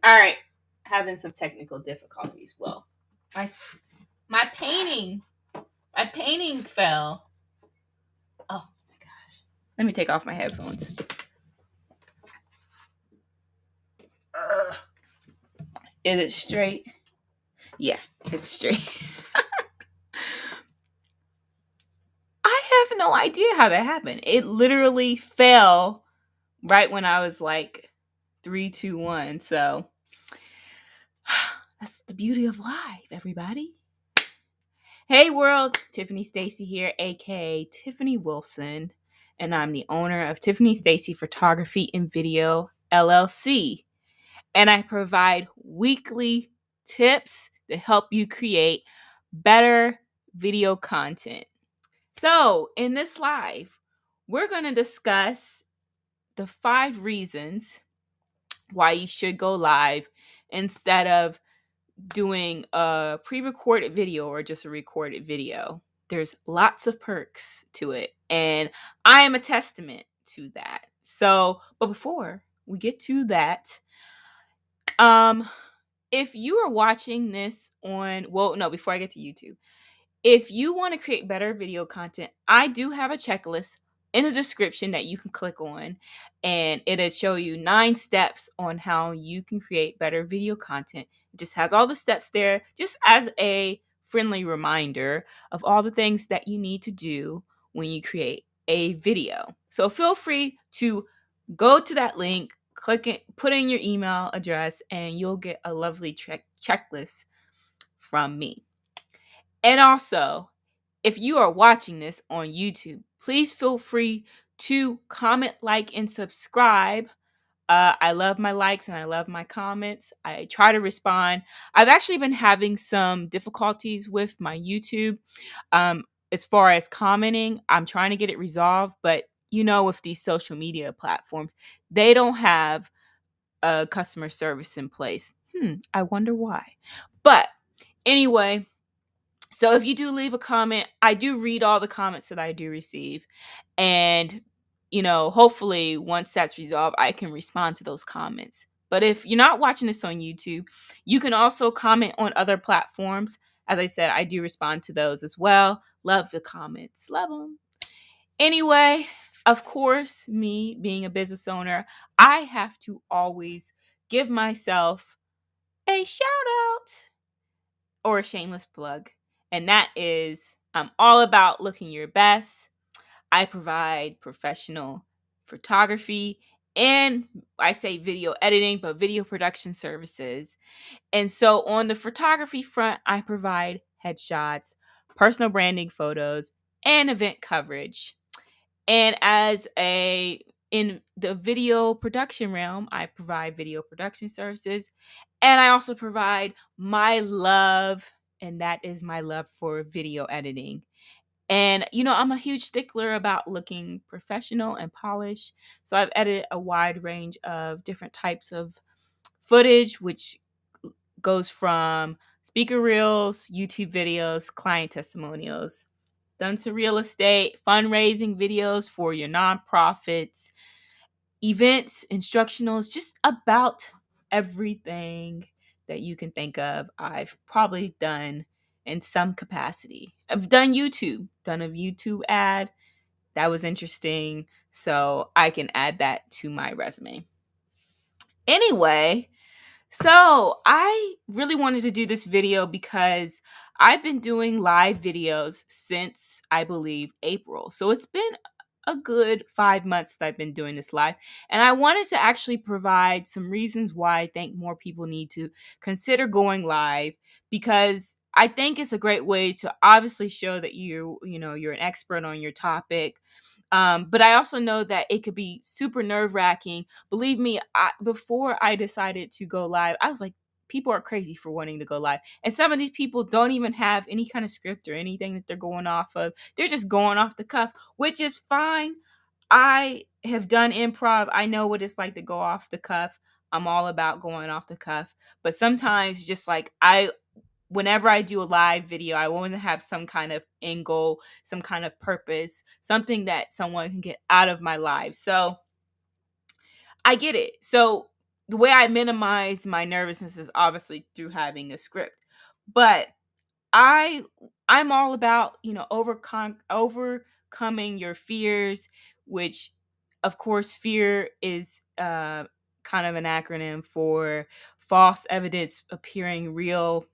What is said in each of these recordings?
All right, having some technical difficulties. Well, my my painting, my painting fell. Oh my gosh! Let me take off my headphones. Is it straight? Yeah, it's straight. I have no idea how that happened. It literally fell right when I was like 3, 2, 1. So that's the beauty of live, everybody. Hey world, Tiffany Stacy here, aka Tiffany Wilson, and I'm the owner of Tiffany Stacy Photography and Video LLC. And I provide weekly tips to help you create better video content. So, in this live, we're going to discuss the 5 reasons why you should go live instead of doing a pre-recorded video or just a recorded video. There's lots of perks to it, and I am a testament to that. So, but before we get to that, if you are watching this on, well, no, before I get to YouTube, if you want to create better video content, I do have a checklist in the description that you can click on, and it'll show you 9 steps on how you can create better video content. It just has all the steps there, just as a friendly reminder of all the things that you need to do when you create a video. So feel free to go to that link, click it, put in your email address, and you'll get a lovely checklist from me. And also, if you are watching this on YouTube, please feel free to comment, like, and subscribe. I love my likes and I love my comments. I try to respond. I've actually been having some difficulties with my YouTube as far as commenting. I'm trying to get it resolved, but with these social media platforms, they don't have a customer service in place. I wonder why. But anyway, so if you do leave a comment, I do read all the comments that I do receive. And, hopefully once that's resolved, I can respond to those comments. But if you're not watching this on YouTube, you can also comment on other platforms. As I said, I do respond to those as well. Love the comments. Love them. Anyway, of course, me being a business owner, I have to always give myself a shout out or a shameless plug. And that is, I'm all about looking your best. I provide professional photography and I say video editing, but video production services. And so on the photography front, I provide headshots, personal branding photos, and event coverage. And in the video production realm, I provide video production services. And I also provide my love, and that is my love for video editing. And, I'm a huge stickler about looking professional and polished. So I've edited a wide range of different types of footage, which goes from speaker reels, YouTube videos, client testimonials, done some real estate, fundraising videos for your nonprofits, events, instructionals, just about everything that you can think of. I've probably done in some capacity. I've done done a YouTube ad. That was interesting. So I can add that to my resume. Anyway, so I really wanted to do this video because I've been doing live videos since, I believe, April. So it's been a good 5 months that I've been doing this live. And I wanted to actually provide some reasons why I think more people need to consider going live, because I think it's a great way to obviously show that you're an expert on your topic. But I also know that it could be super nerve-wracking. Believe me, before I decided to go live, I was like, people are crazy for wanting to go live. And some of these people don't even have any kind of script or anything that they're going off of. They're just going off the cuff, which is fine. I have done improv. I know what it's like to go off the cuff. I'm all about going off the cuff. But sometimes just like whenever I do a live video, I want to have some kind of end goal, some kind of purpose, something that someone can get out of my live. So I get it. So the way I minimize my nervousness is obviously through having a script. But I I'm all about, overcoming your fears, which of course fear is kind of an acronym for false evidence appearing real.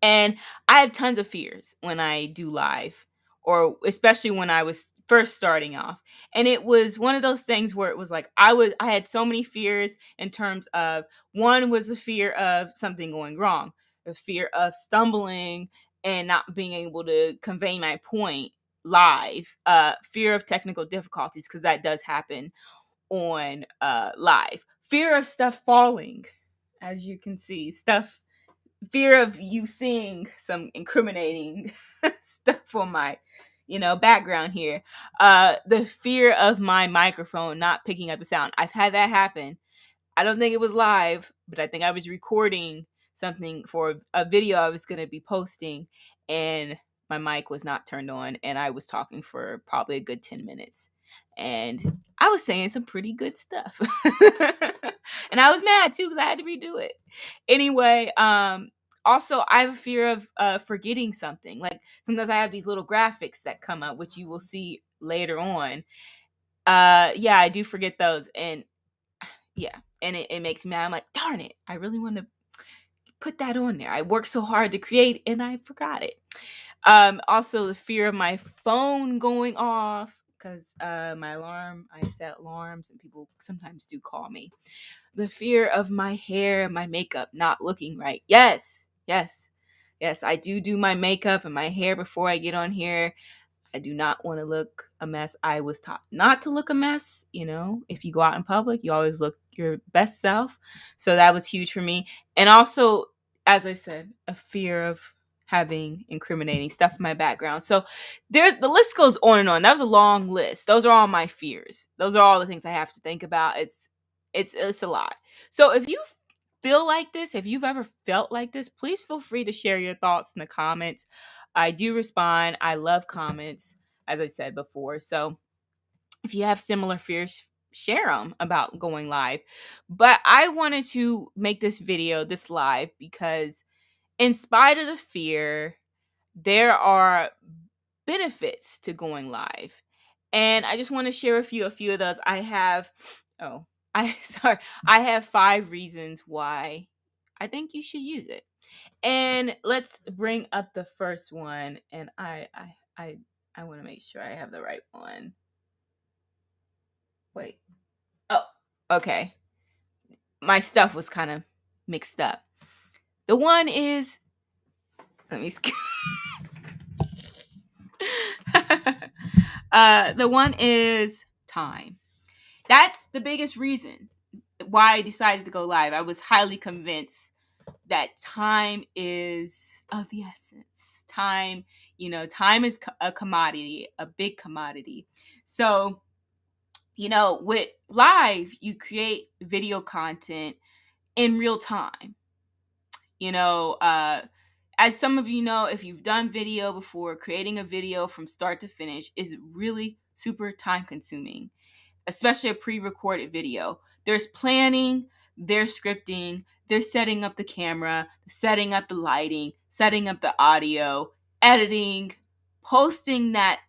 And I have tons of fears when I do live, or especially when I was first starting off. And it was one of those things where it was like I had so many fears in terms of, one was the fear of something going wrong, the fear of stumbling and not being able to convey my point live, fear of technical difficulties, because that does happen on live, fear of stuff falling, as you can see, stuff, fear of you seeing some incriminating stuff on my background here, the fear of my microphone not picking up the sound. I've had that happen. I don't think it was live, but I think I was recording something for a video I was going to be posting, and my mic was not turned on, and I was talking for probably a good 10 minutes. And I was saying some pretty good stuff. And I was mad too because I had to redo it. Anyway, also I have a fear of forgetting something. Like sometimes I have these little graphics that come up, which you will see later on. Yeah, I do forget those. And yeah, and it makes me mad. I'm like, darn it, I really want to put that on there. I worked so hard to create and I forgot it. Also the fear of my phone going off, because my alarm, I set alarms and people sometimes do call me. The fear of my hair and my makeup not looking right. Yes, I do my makeup and my hair before I get on here. I do not want to look a mess. I was taught not to look a mess. If you go out in public, you always look your best self. So that was huge for me. And also, as I said, a fear of having incriminating stuff in my background. So the list goes on and on. That was a long list. Those are all my fears. Those are all the things I have to think about. It's a lot. So if you feel like this, if you've ever felt like this, please feel free to share your thoughts in the comments. I do respond. I love comments, as I said before. So if you have similar fears, share them about going live. But I wanted to make this video, this live, because in spite of the fear, there are benefits to going live. And I just want to share a few of those. I have 5 reasons why I think you should use it. And let's bring up the first one. And I want to make sure I have the right one. Wait. Oh, okay. My stuff was kind of mixed up. The one is, let me the one is time. That's the biggest reason why I decided to go live. I was highly convinced that time is of the essence. Time is a commodity, a big commodity. So, with live, you create video content in real time. As some of you know, if you've done video before, creating a video from start to finish is really super time consuming, especially a pre-recorded video. There's planning, there's scripting, there's setting up the camera, setting up the lighting, setting up the audio, editing, posting that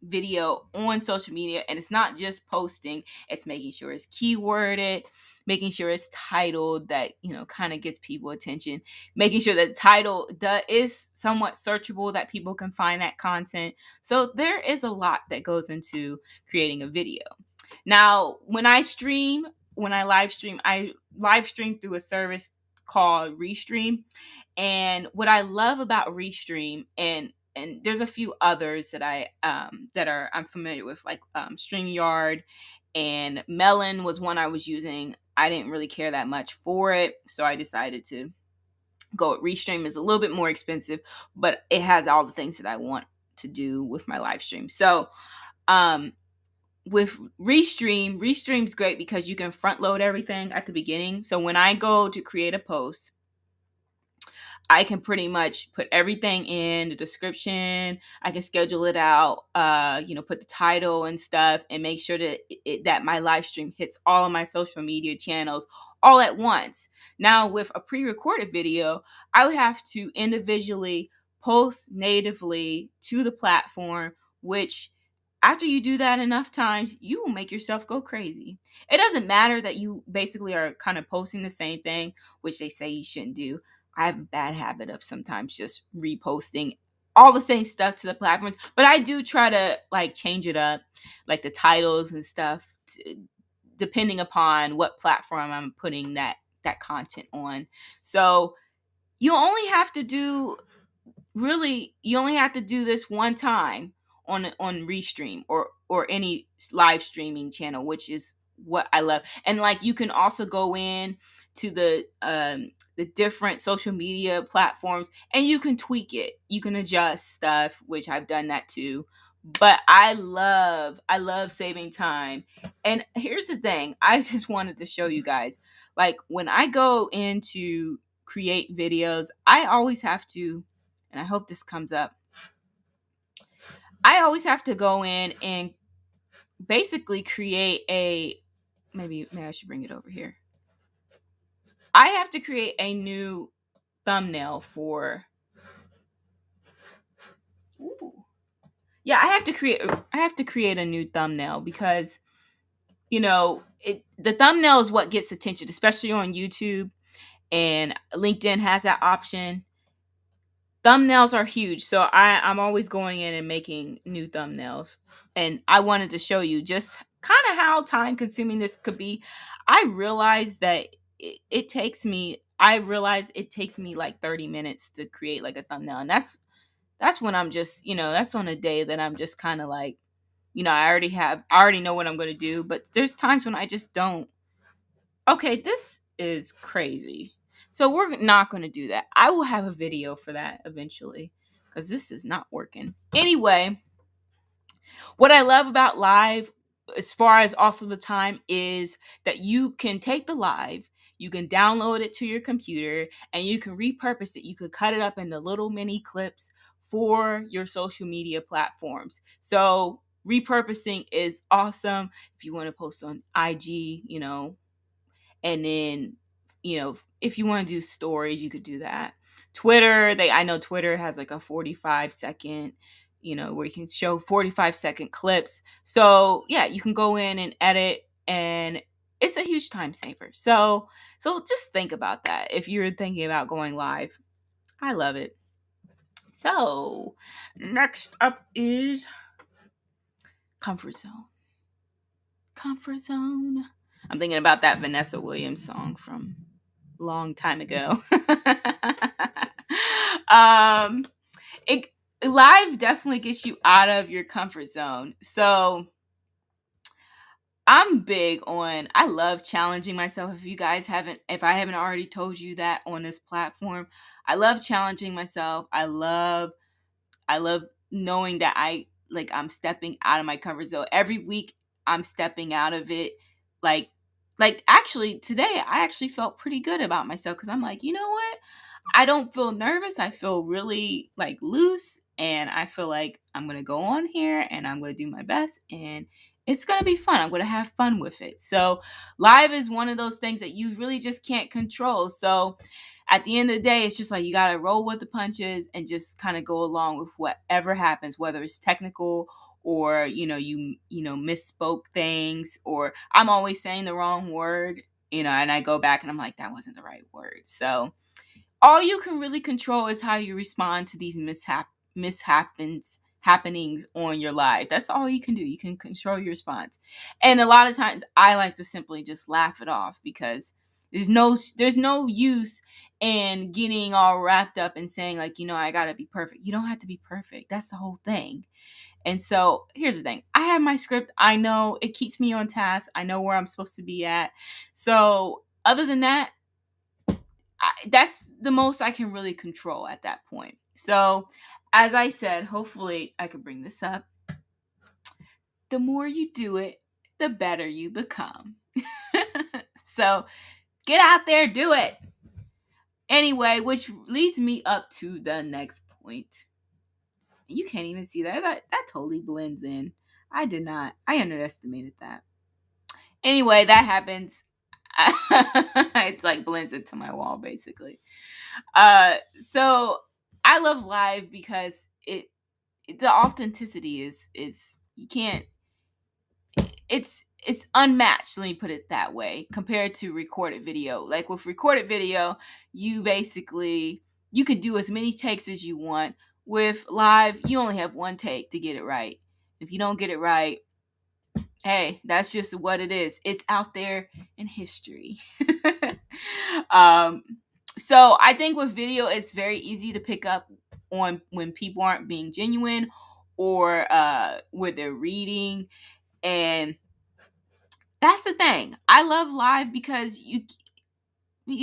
video on social media. And it's not just posting, it's making sure it's keyworded, making sure it's titled that kind of gets people attention, making sure that the title is somewhat searchable, that people can find that content. So there is a lot that goes into creating a video. Now, when I live stream, I live stream through a service called Restream. And what I love about Restream, and there's a few others that I'm familiar with, like StreamYard, and Melon was one I was using. I didn't really care that much for it, so I decided to go with Restream. It's a little bit more expensive, but it has all the things that I want to do with my live stream. So, with Restream's great because you can front load everything at the beginning. So when I go to create a post, I can pretty much put everything in the description. I can schedule it out, put the title and stuff, and make sure that that my live stream hits all of my social media channels all at once. Now, with a pre-recorded video, I would have to individually post natively to the platform, which after you do that enough times, you will make yourself go crazy. It doesn't matter that you basically are kind of posting the same thing, which they say you shouldn't do. I have a bad habit of sometimes just reposting all the same stuff to the platforms, but I do try to like change it up, like the titles and stuff, depending upon what platform I'm putting that content on. So you only have to do you only have to do this one time on Restream or any live streaming channel, which is what I love. And like you can also go in to the different social media platforms and you can tweak it. You can adjust stuff, which I've done that too. But I love saving time. And here's the thing, I just wanted to show you guys, like when I go into create videos, I always have to, and I hope this comes up, I always have to go in and basically create maybe I should bring it over here. I have to create a new thumbnail for ooh. Yeah, I have to create a new thumbnail because the thumbnail is what gets attention, especially on YouTube, and LinkedIn has that option. Thumbnails are huge, so I'm always going in and making new thumbnails. And I wanted to show you just kind of how time consuming this could be. I realize it takes me like 30 minutes to create like a thumbnail, and that's when I'm just, that's on a day that I'm just kind of like, I already know what I'm going to do, but there's times when I just don't. Okay, this is crazy. So we're not going to do that. I will have a video for that eventually because this is not working. Anyway, what I love about live, as far as also the time, is that you can take the live, you can download it to your computer, and you can repurpose it. You could cut it up into little mini clips for your social media platforms. So repurposing is awesome. If you want to post on IG, and then if you want to do stories, you could do that. Twitter, I know Twitter has like a 45-second, where you can show 45-second clips. So yeah, you can go in and edit, and it's a huge time saver. So just think about that if you're thinking about going live. I love it. So next up is comfort zone. Comfort zone. I'm thinking about that Vanessa Williams song from a long time ago. um, it live definitely gets you out of your comfort zone. So I'm big on. I love challenging myself. If I haven't already told you that on this platform, I love challenging myself. I love knowing that I'm stepping out of my comfort zone. Every week I'm stepping out of it. Like actually today I actually felt pretty good about myself cuz I'm like, "You know what? I don't feel nervous. I feel really like loose, and I feel like I'm going to go on here and I'm going to do my best, and it's going to be fun. I'm going to have fun with it." So, live is one of those things that you really just can't control. So, at the end of the day, it's just like you got to roll with the punches and just kind of go along with whatever happens, whether it's technical or you misspoke things, or I'm always saying the wrong word, and I go back and I'm like, that wasn't the right word. So, all you can really control is how you respond to these happenings on your life. That's all you can do. You can control your response. And a lot of times I like to simply just laugh it off because there's no use in getting all wrapped up and saying like, I got to be perfect. You don't have to be perfect. That's the whole thing. And so here's the thing. I have my script. I know it keeps me on task. I know where I'm supposed to be at. So other than that, that's the most I can really control at that point. So, as I said, hopefully I can bring this up. The more you do it, the better you become. So, get out there, do it. Anyway, which leads me up to the next point. You can't even see that. That totally blends in. I did not. I underestimated that. Anyway, that happens. It's like blends into my wall basically. So I love live because the authenticity is you can't it's unmatched, let me put it that way, compared to recorded video. Like with recorded video, you basically you could do as many takes as you want. With live, you only have one take to get it right. If you don't get it right, hey, that's just what it is. It's out there in history. um so I think with video it's very easy to pick up on when people aren't being genuine, or where they're reading. And that's the thing. I love live because you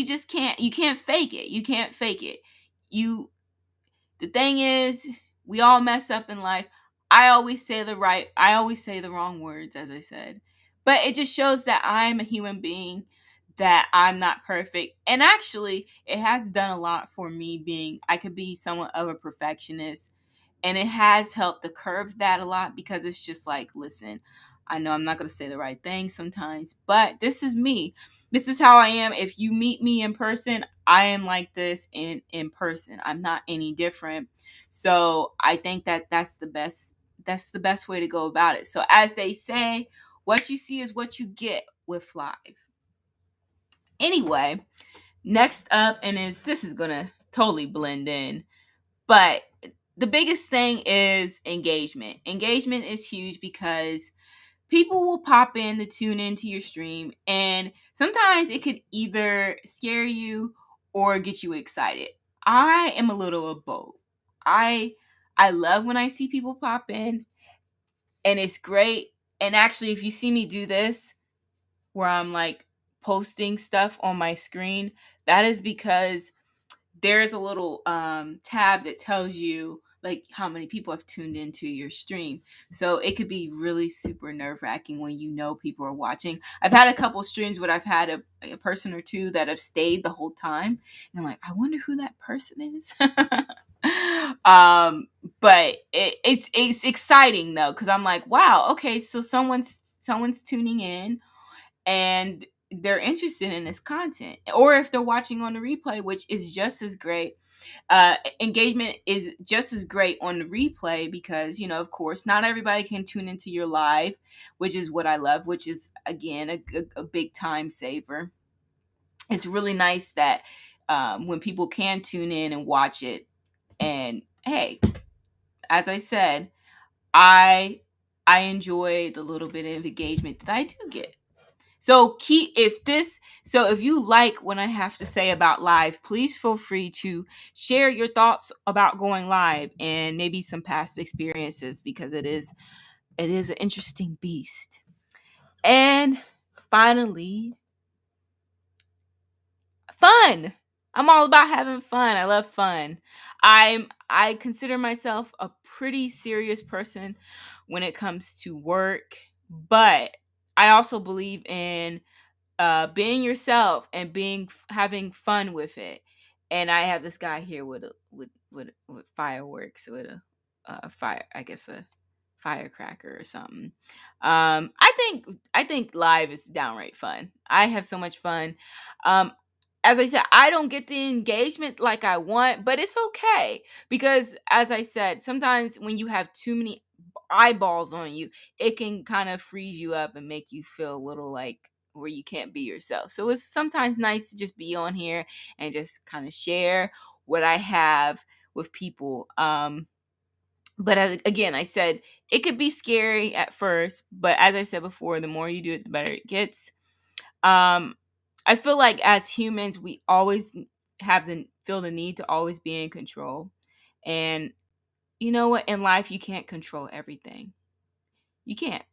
just can't fake it. You can't fake it. You The thing is, we all mess up in life. I always say the wrong words, as I said. But it just shows that I'm a human being, that I'm not perfect. And actually, it has done a lot for me. Being I could be somewhat of a perfectionist, and it has helped to curve that a lot, because it's just like, listen, I know I'm not going to say the right thing sometimes, but this is me. This is how I am. If you meet me in person, I am like this in person. I'm not any different. So I think that that's the best way to go about it. So as they say, what you see is what you get with live. Anyway, next up, and is this is going to totally blend in, but the biggest thing is engagement. Engagement is huge because people will pop in to tune into your stream, and sometimes it could either scare you or get you excited. I am a little of both. I love when I see people pop in, and it's great. And actually, if you see me do this where I'm like posting stuff on my screen, that is because there's a little tab that tells you like how many people have tuned into your stream. So it could be really super nerve-wracking when you know people are watching. I've had a couple streams where I've had a person or two that have stayed the whole time, and I'm like, I wonder who that person is. But it's exciting though, because I'm like, wow, okay, so someone's tuning in, and they're interested in this content. Or if they're watching on the replay, which is just as great. Engagement is just as great on the replay, because of course not everybody can tune into your live, which is what I love, which is again a big time saver. It's really nice that when people can tune in and watch it. And hey, as I said, i I enjoy the little bit of engagement that I do get. So if you like what I have to say about live, please feel free to share your thoughts about going live and maybe some past experiences, because it is an interesting beast. And finally, fun. I'm all about having fun. I love fun. I consider myself a pretty serious person when it comes to work, but I also believe in being yourself and being having fun with it. And I have this guy here with fireworks, with a fire, I guess a firecracker or something. I think live is downright fun. I have so much fun. Um, as I said, I don't get the engagement like I want, but it's okay, because as I said, sometimes when you have too many eyeballs on you, it can kind of freeze you up and make you feel a little like where you can't be yourself. So it's sometimes nice to just be on here and just kind of share what I have with people. But again, I said it could be scary at first, but as I said before, the more you do it, the better it gets. Um, I feel like as humans, we always feel the need to always be in control. And you know what? In life, you can't control everything. You can't.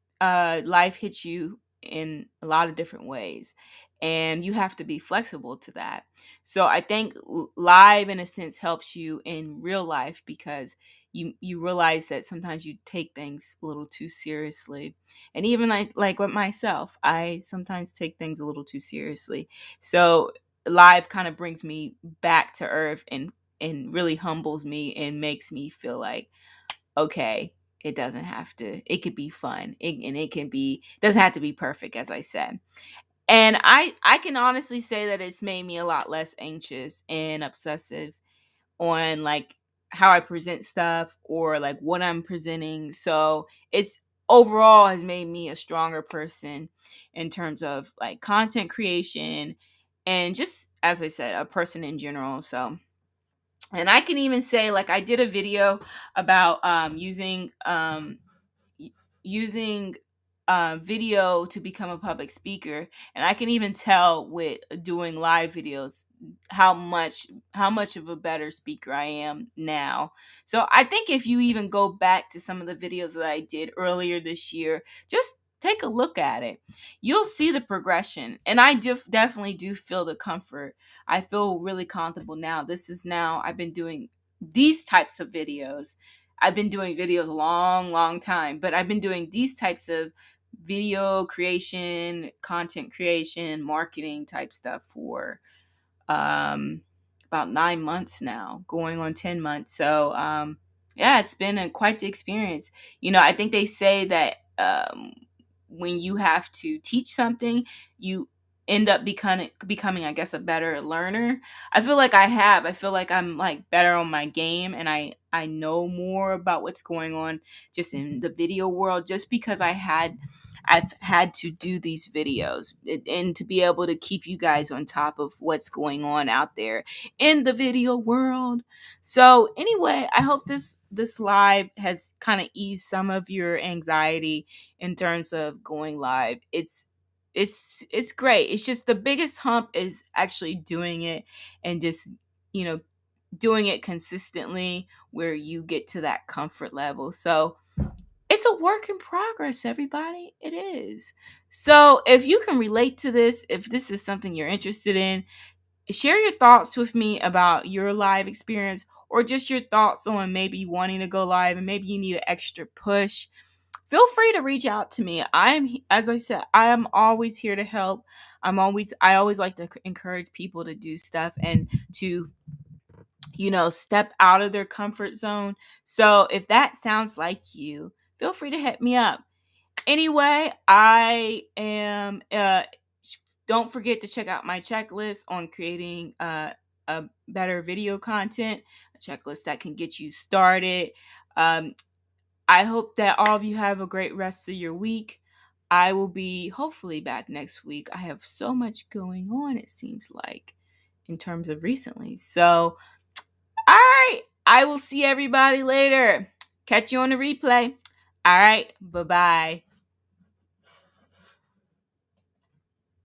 Life hits you in a lot of different ways, and you have to be flexible to that. So I think live, in a sense, helps you in real life, because you realize that sometimes you take things a little too seriously. And even like with myself, I sometimes take things a little too seriously. So live kind of brings me back to earth and really humbles me and makes me feel like, okay, it doesn't have to, it could be fun, and it can be, doesn't have to be perfect, as I said. And I can honestly say that it's made me a lot less anxious and obsessive on like how I present stuff or like what I'm presenting. So it's overall has made me a stronger person in terms of like content creation and just, as I said, a person in general. So, and I can even say like I did a video about y- using video to become a public speaker, and I can even tell with doing live videos how much of a better speaker I am now. So I think if you even go back to some of the videos that I did earlier this year, just take a look at it, you'll see the progression. And I definitely do feel the comfort. I feel really comfortable now. This is now, I've been doing these types of videos. I've been doing videos a long, long time, but I've been doing these types of video creation, content creation, marketing type stuff for um, about 9 months now, going on 10 months. So, yeah, it's been quite the experience. I think they say that when you have to teach something, you end up becoming, I guess, a better learner. I feel like I feel like I'm like better on my game, and I know more about what's going on just in the video world, just because I've had to do these videos and to be able to keep you guys on top of what's going on out there in the video world. So anyway, I hope this live has kind of eased some of your anxiety in terms of going live. It's great. It's just the biggest hump is actually doing it and just, you know, doing it consistently where you get to that comfort level. So it's a work in progress, everybody. It is. So if you can relate to this, if this is something you're interested in, share your thoughts with me about your live experience, or just your thoughts on maybe wanting to go live and maybe you need an extra push. Feel free to reach out to me. As I said, I am always here to help. I always like to encourage people to do stuff and to, step out of their comfort zone. So if that sounds like you, feel free to hit me up. Anyway, I am don't forget to check out my checklist on creating a better video content, a checklist that can get you started. I hope that all of you have a great rest of your week. I will be hopefully back next week. I have so much going on, it seems like, in terms of recently. So, all right, I will see everybody later. Catch you on the replay. All right, bye bye.